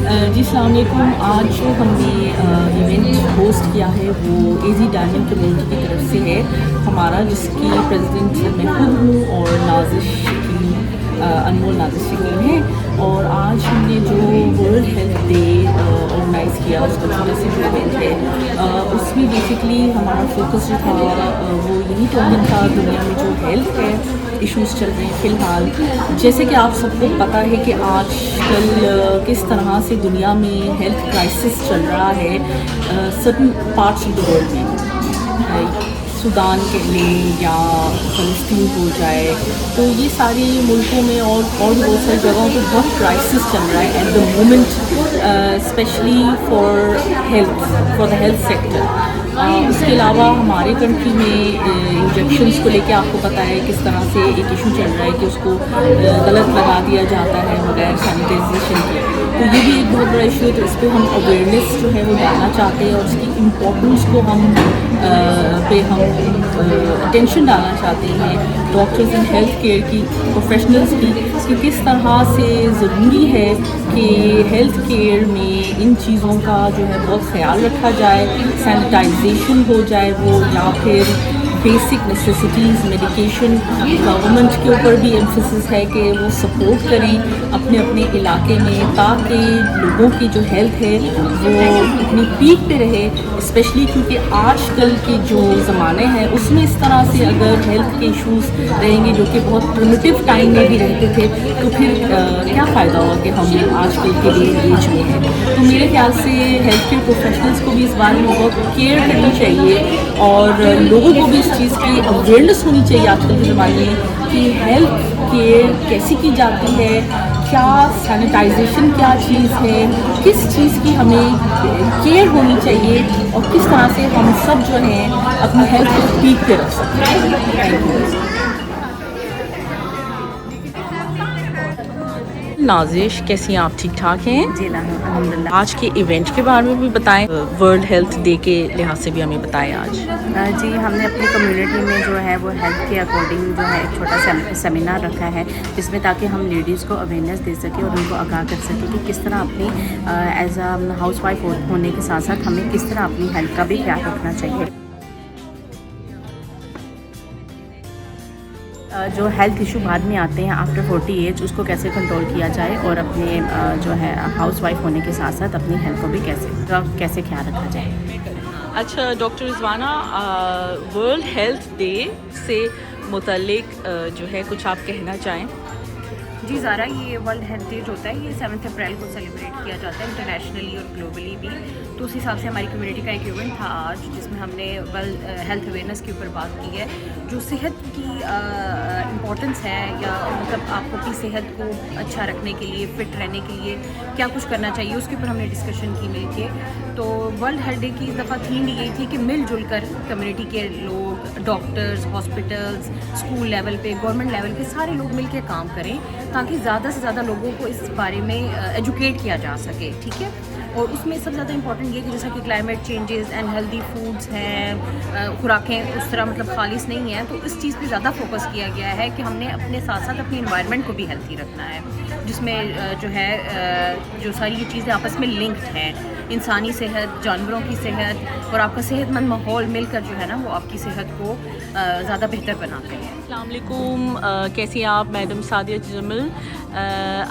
जी अस्सलाम वालेकुम। आज जो हमने इवेंट होस्ट किया है वो एजी डायमंड कम्युनिटी की तरफ से है हमारा, जिसकी प्रेसिडेंट मैं खुद हूँ और नाजिश शकील, अनमोल नाजिश शकील है। और आज हमने जो वर्ल्ड हेल्थ डे ऑर्गेनाइज़ किया, उसका छोटे से जो इवेंट है उसमें बेसिकली हमारा फोकस जो था वो यही टॉपिक था, दुनिया में जो हेल्थ है इश्यूज़ चल रहे हैं फ़िलहाल। जैसे कि आप सबको पता है कि आजकल किस तरह से दुनिया में हेल्थ क्राइसिस चल रहा है certain parts of the world में, सूडान के लिए या फ़लस्तीन हो जाए, तो ये सारे मुल्कों में और भी बहुत सारी जगहों पर बहुत क्राइसिस चल रहा है at the moment, specially for the health sector. उसके अलावा हमारे कंट्री में इंजेक्शंस को लेके आपको पता है किस तरह से एक इशू चल रहा है कि उसको गलत लगा दिया जाता है बगैर सैनिटाइजेशन के। तो ये भी एक बहुत बड़ा इशू है, तो इस पर हम अवेयरनेस जो है वो डालना चाहते हैं और उसकी इम्पोर्टेंस को हम अटेंशन डालना चाहते हैं डॉक्टर्स एंड हेल्थ केयर की प्रोफेशनल्स की, कि किस तरह से ज़रूरी है कि हेल्थ केयर में इन चीज़ों का जो है बहुत ख्याल रखा जाए, सैनिटाइजेशन हो जाए वो, या फिर बेसिक नेसेसिटीज़ मेडिकेशन। गवर्नमेंट के ऊपर भी एम्फेसिस है कि वो सपोर्ट करें अपने अपने इलाके में, ताकि लोगों की जो हेल्थ है वो अपनी पीक पे रहे, स्पेशली क्योंकि आजकल के जो ज़माने हैं उसमें इस तरह से अगर हेल्थ के इश्यूज़ रहेंगे जो कि बहुत प्रिमिटिव टाइम में भी रहते थे, तो फिर क्या फ़ायदा होगा कि हम आजकल के लिए एज में हैं। तो मेरे ख्याल से हेल्थ केयर प्रोफेशनल्स को भी इस बारे में बहुत केयर करनी चाहिए और लोगों को भी इस चीज़ की अवेयरनेस होनी चाहिए आजकल के ज़माने में कि हेल्थ केयर कैसी की जाती है, क्या सैनिटाइजेशन क्या चीज़ है, किस चीज़ की हमें केयर होनी चाहिए और किस तरह से हम सब जो हैं अपनी हेल्थ को ठीक पे रख सकते हैं। Thank you. नाजिश, कैसी हैं आप? ठीक ठाक हैं? जी अल्हम्दुलिल्लाह। आज के इवेंट के बारे में भी बताएं, वर्ल्ड हेल्थ डे के लिहाज से भी हमें बताएं आज। जी, हमने अपनी कम्युनिटी में जो है वो हेल्थ के अकॉर्डिंग जो है एक छोटा सेमिनार रखा है, जिसमें ताकि हम लेडीज़ को अवेयरनेस दे सकें और उनको आगाह कर सकें कि किस तरह अपनी एज अ हाउस वाइफ होने के साथ साथ हमें किस तरह अपनी हेल्थ का भी ख्याल रखना चाहिए। जो हेल्थ इशू बाद में आते हैं आफ्टर 40 एज, उसको कैसे कंट्रोल किया जाए और अपने जो है हाउस वाइफ होने के साथ साथ अपनी हेल्थ को भी कैसे ख्याल रखा जाए। अच्छा doctor Rizwana, world health day से मुतल्लिक जो है कुछ आप कहना चाहें? जी ज़ारा, ये वर्ल्ड हेल्थ डे जो होता है ये 7 अप्रैल को सेलिब्रेट किया जाता है इंटरनेशनली और ग्लोबली भी। तो उस हिसाब से हमारी कम्युनिटी का एक इवेंट था आज, जिसमें हमने वर्ल्ड हेल्थ अवेयरनेस के ऊपर बात की है, जो सेहत की इम्पोर्टेंस है, या मतलब आपको अपनी सेहत को अच्छा रखने के लिए, फ़िट रहने के लिए क्या कुछ करना चाहिए, उसके ऊपर हमने डिस्कशन की मिल के। तो वर्ल्ड हेल्थ डे की इस दफ़ा थीम यही थी कि मिलजुल कर कम्युनिटी के लोग, डॉक्टर्स, हॉस्पिटल्स, स्कूल लेवल पे, गवर्नमेंट लेवल पे सारे लोग मिल के काम करें, ताकि ज़्यादा से ज़्यादा लोगों को इस बारे में एजुकेट किया जा सके। ठीक है, और उसमें सबसे ज़्यादा इंपॉर्टेंट ये कि जैसा कि climate changes and healthy foods हैं, खुराकें उस तरह मतलब खालिश नहीं है, तो इस चीज़ पे ज़्यादा फोकस किया गया है कि हमने अपने साथ साथ अपनी इन्वायरमेंट को भी हेल्थी रखना है, जिसमें जो है जो सारी ये चीज़ें आपस में लिंक्ड हैं, इंसानी सेहत, जानवरों की सेहत और आपका सेहतमंद माहौल मिलकर जो है ना वो आपकी सेहत को ज़्यादा बेहतर बनाते हैं। अस्सलाम वालेकुम, कैसी हैं आप मैडम सादिया जमल?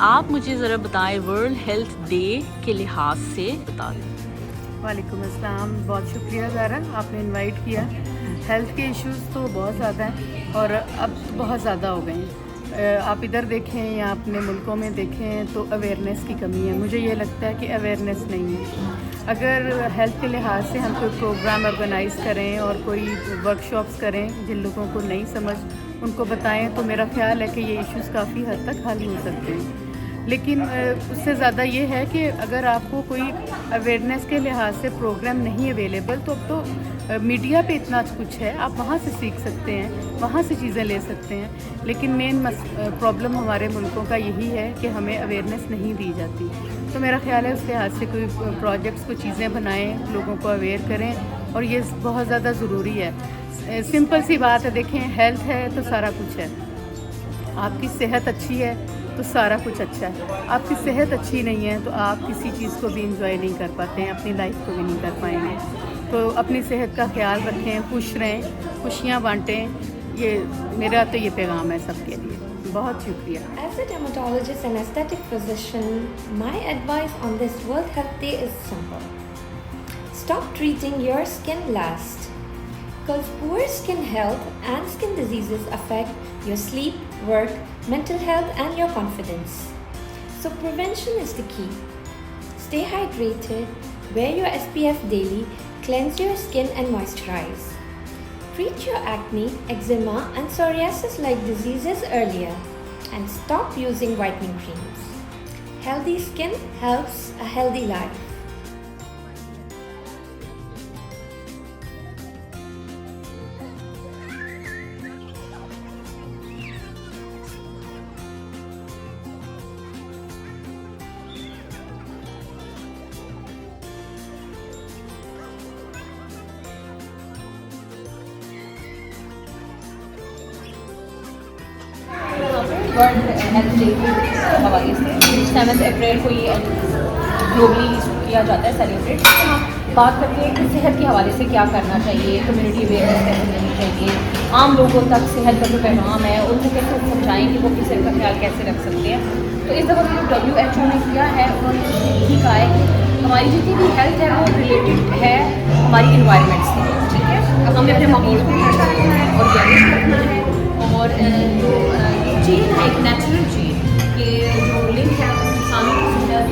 आप मुझे ज़रा बताएं वर्ल्ड हेल्थ डे के लिहाज से बता दें। वालेकुम अस्सलाम, बहुत शुक्रिया ज़ारा, आपने इनवाइट किया। हेल्थ के इश्यूज़ तो बहुत ज़्यादा हैं और अब तो बहुत ज़्यादा हो गए हैं। आप इधर देखें या अपने मुल्कों में देखें तो अवेयरनेस की कमी है। मुझे ये लगता है कि अवेयरनेस नहीं है। अगर हेल्थ के लिहाज से हम कोई प्रोग्राम ऑर्गेनाइज़ करें और कोई वर्कशॉप्स करें, जिन लोगों को नहीं समझ उनको बताएं, तो मेरा ख़्याल है कि ये इश्यूज़ काफ़ी हद तक हल हो सकते हैं। लेकिन उससे ज़्यादा ये है कि अगर आपको कोई अवेयरनेस के लिहाज से प्रोग्राम नहीं अवेलेबल, तो अब तो मीडिया पे इतना कुछ है, आप वहाँ से सीख सकते हैं, वहाँ से चीज़ें ले सकते हैं। लेकिन मेन प्रॉब्लम हमारे मुल्कों का यही है कि हमें अवेयरनेस नहीं दी जाती। तो मेरा ख़्याल है उस लिहाज से कोई प्रोजेक्ट्स, को चीज़ें बनाएं, लोगों को अवेयर करें, और ये बहुत ज़्यादा ज़रूरी है। सिंपल सी बात है, देखें हेल्थ है तो सारा कुछ है। आपकी सेहत अच्छी है तो सारा कुछ अच्छा है। आपकी सेहत अच्छी नहीं है तो आप किसी चीज़ को भी इंजॉय नहीं कर पाते हैं, अपनी लाइफ को भी नहीं कर पाएंगे। तो अपनी सेहत का ख्याल रखें, खुश रहें, खुशियाँ बांटें। ये मेरा तो ये पैगाम है सबके लिए। बहुत शुक्रिया। As a dermatologist and aesthetic physician, my advice on this World Health Day is simple. Stop treating your skin last. Because poor skin health and skin diseases affect your sleep, work, mental health and your confidence. So prevention is the key. Stay hydrated, wear your SPF daily, cleanse your skin and moisturize. Treat your acne, eczema and psoriasis-like diseases earlier and stop using whitening creams. Healthy skin helps a healthy life. World health day के हवाले से 7 अप्रैल को ये globally किया जाता है celebrate. तो हम बात करते हैं कि सेहत के हवाले से क्या करना चाहिए, कम्युनिटी अवेयरनेस कैसे करनी चाहिए, आम लोगों तक सेहत का जो पैगाम है उनको कैसे समझाएं कि वो अपनी सेहत का ख्याल कैसे रख सकते हैं। तो इस दफ़ा जो WHO ने किया है उन्होंने यही कहा है कि हमारी जितनी भी हेल्थ है वो रिलेटेड है हमारी इन्वायरमेंट से, ठीक है। अब हमें अपने माहौल को ऑर्गेनिक रखना है और जो चेन है एक नेचुरल चेन के जो लिंक है इंसानों के अंदर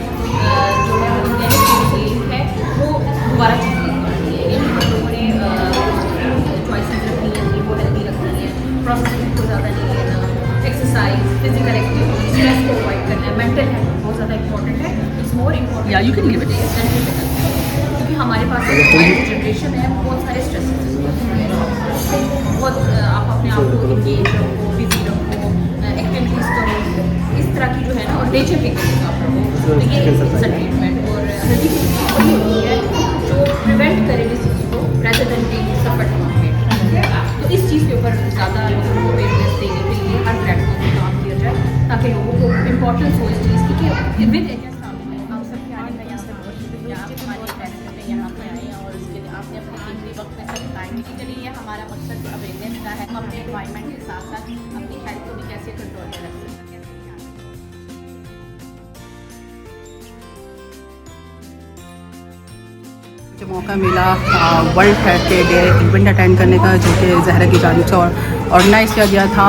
जो है ऑर्गेनिक लिंक है वो दोबारा चेक करनी है। ये हम लोगों ने चॉइसेस रखनी है कि वो हेल्दी रखनी है, प्रोसेसिंग को ज़्यादा नहीं लेना, एक्सरसाइज, फिजिकल एक्टिविटी, स्ट्रेस को अवॉइड करना है, मेंटल हेल्थ बहुत ज़्यादा इंपॉर्टेंट है। It's more important Yeah, you can give it. क्योंकि हमारे पास जनरेशन है बहुत सारे स्ट्रेसेस बहुत आप अपने आप को इंगेज रखो, बिजी रखो, एक्टिविटीज़ करो, इस तरह की जो है ना, और नेचर के करीब आप रहो। तो ये ट्रीटमेंट और हेल्दी वही होती है जो प्रिवेंट करे डिसीज को rather than being suffered from. तो इस चीज़ के ऊपर ज़्यादा लोगों को अवेयरनेस देने के लिए हर प्लेटफॉर्म पर काम किया जाए ताकि लोगों को इम्पोर्टेंस हो इस चीज़ की कि विद आप सबके आने का यहाँ से बहुत शुक्रिया। आप हमारे फैसले में यहाँ पे आए और उसके लिए आपने अपने कीमती वक्त में सब टाइम के लिए हमारा मकसद अवेयरनेस का है। हम अपने एनवायरनमेंट के साथ साथ अपनी हेल्थ को भी कैसे कंट्रोल में रख सकते हैं। जो मौका मिला world health day event attend करने का जो कि ज़हरा की जानिब से ऑर्गेनाइज़ किया गया था,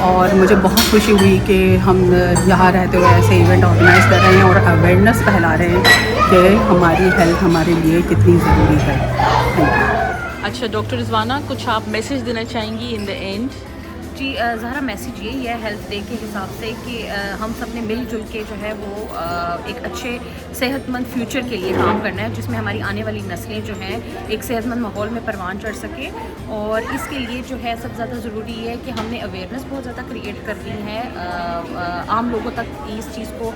और मुझे बहुत खुशी हुई कि हम यहाँ रहते हुए ऐसे इवेंट ऑर्गेनाइज़ कर रहे हैं और अवेयरनेस फैला रहे हैं कि हमारी हेल्थ हमारे लिए कितनी ज़रूरी है। Thank you. अच्छा डॉक्टर रिजवाना, कुछ आप मैसेज देना चाहेंगी इन द एंड? जी ज़हरा, मैसेज यही है हेल्थ डे के हिसाब से कि हम सब ने मिलजुल के जो है वो एक अच्छे सेहतमंद फ्यूचर के लिए काम करना है, जिसमें हमारी आने वाली नस्लें जो हैं एक सेहतमंद माहौल में परवान चढ़ सके। और इसके लिए जो है सबसे ज़्यादा ज़रूरी है कि हमने अवेयरनेस बहुत ज़्यादा क्रिएट करनी है, आम लोगों तक इस चीज़ को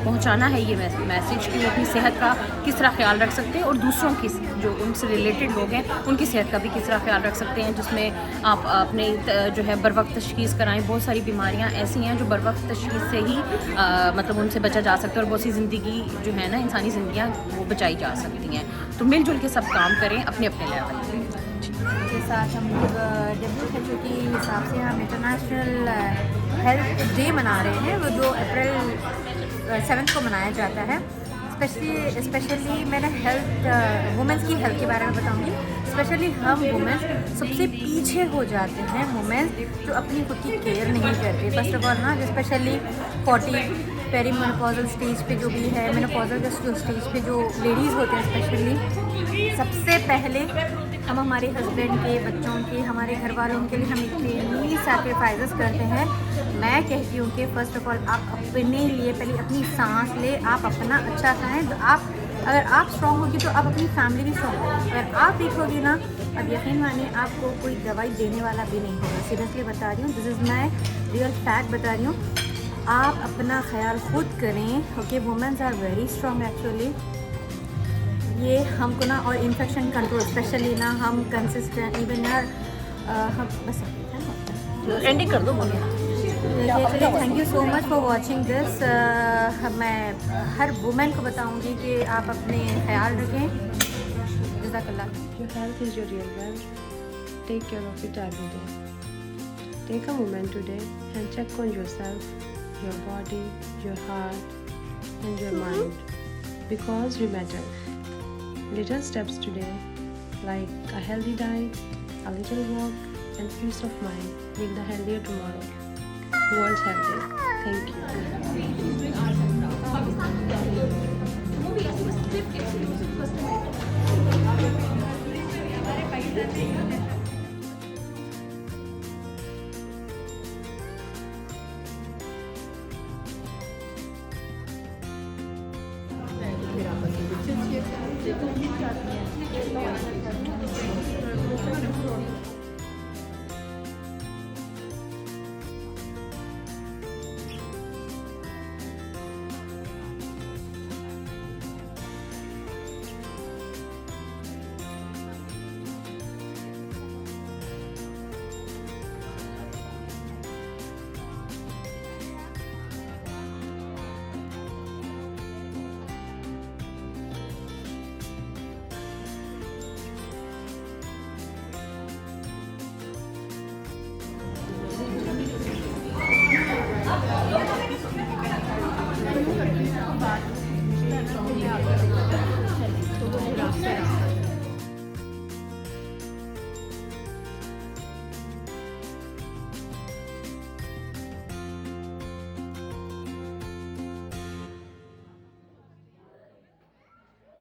पहुँचाना है ये मैसेज कि वो अपनी सेहत का किस तरह ख्याल रख सकते हैं और दूसरों की जो उनसे रिलेटेड लोग हैं उनकी सेहत का भी किस तरह ख्याल रख सकते हैं, जिसमें आप अपने जो है बर वक्त तशख़ीस कराएं। बहुत सारी बीमारियां ऐसी हैं जो बर वक्त तशख़ीस से ही मतलब उनसे बचा जा सकता है और बहुत सी ज़िंदगी जो है ना, इंसानी ज़िंदगियां वो बचाई जा सकती हैं। तो मिलजुल के सब काम करें अपने अपने लेवल के साथ। हम लोग WHO के हिसाब से हम इंटरनेशनल हेल्थ डे मना रहे हैं, वो 2 अप्रैल 7 को मनाया जाता है। स्पेशली मैंने वुमेंस की हेल्थ के बारे में बताऊंगी। स्पेशली हम वुमेंस सबसे पीछे हो जाते हैं, वुमेंस जो अपनी खुद की केयर नहीं करते। फर्स्ट ऑफ ऑल ना, स्पेशली 40 पेरीमेनोपॉजल स्टेज पे जो भी है, मेनोपॉजल के स्टेज पे जो लेडीज़ होते हैं स्पेशली, सबसे पहले हम हमारे हस्बैंड के, बच्चों के, हमारे घर वालों के लिए हम इतनी सैक्रिफाइसेस करते हैं। मैं कहती हूँ कि फ़र्स्ट ऑफ ऑल आप अपने लिए पहले अपनी सांस ले, आप अपना अच्छा खाएं। तो अगर आप स्ट्रॉन्ग होगी तो आप अपनी फैमिली भी स्ट्रॉन्ग होगी। अगर आप वीक होगी ना, अब यकीन मानिए आपको कोई दवाई देने वाला भी नहीं होगा। सीरियसली बता रही हूँ, this is my real fact बता रही हूँ। आप अपना ख्याल खुद करें। Okay, womens are very strong actually. ये हमको ना, और इन्फेक्शन कंट्रोल स्पेशली ना, हम कंसिस्टेंट इवन हम बस एंडिंग कर दो बोलिए। चलिए thank you so much for watching this. मैं हर वुमेन को बताऊंगी कि आप अपने ख्याल रखें। जज़ाकल्लाह। Your health is your real wealth. Take care of it every day. Take a moment today and check on yourself, your body, your heart, and your mind. Because you matter. Little steps today, like a healthy diet, a little walk, and peace of mind, make the healthier tomorrow. World's healthy. Thank you. मेरा पसंद